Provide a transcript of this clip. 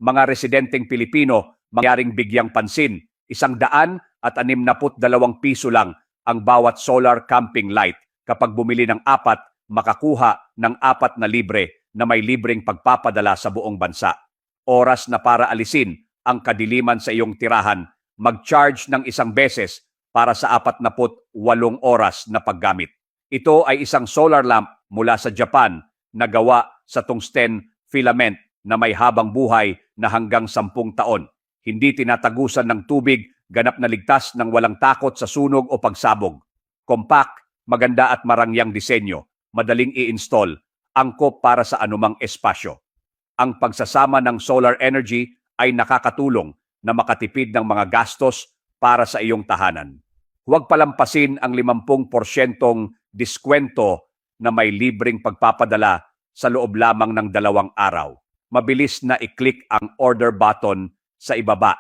mga residenteng Pilipino mangyaring bigyang pansin. 162 piso lang ang bawat solar camping light. Kapag bumili ng 4, makakuha ng 4 na libre na may libreng pagpapadala sa buong bansa. Oras na para alisin ang kadiliman sa iyong tirahan. Mag-charge ng 1 beses para sa 48 oras na paggamit. Ito ay isang solar lamp mula sa Japan na gawa sa tungsten filament na may habang buhay na hanggang 10 taon. Hindi tinatagusan ng tubig, ganap na ligtas ng walang takot sa sunog o pagsabog. Compact, maganda at marangyang disenyo, madaling i-install, angkop para sa anumang espasyo. Ang pagsasama ng solar energy ay nakakatulong na makatipid ng mga gastos para sa iyong tahanan. Huwag palampasin ang 50% diskwento na may libreng pagpapadala sa loob lamang ng 2 araw. Mabilis na i-click ang order button sa ibaba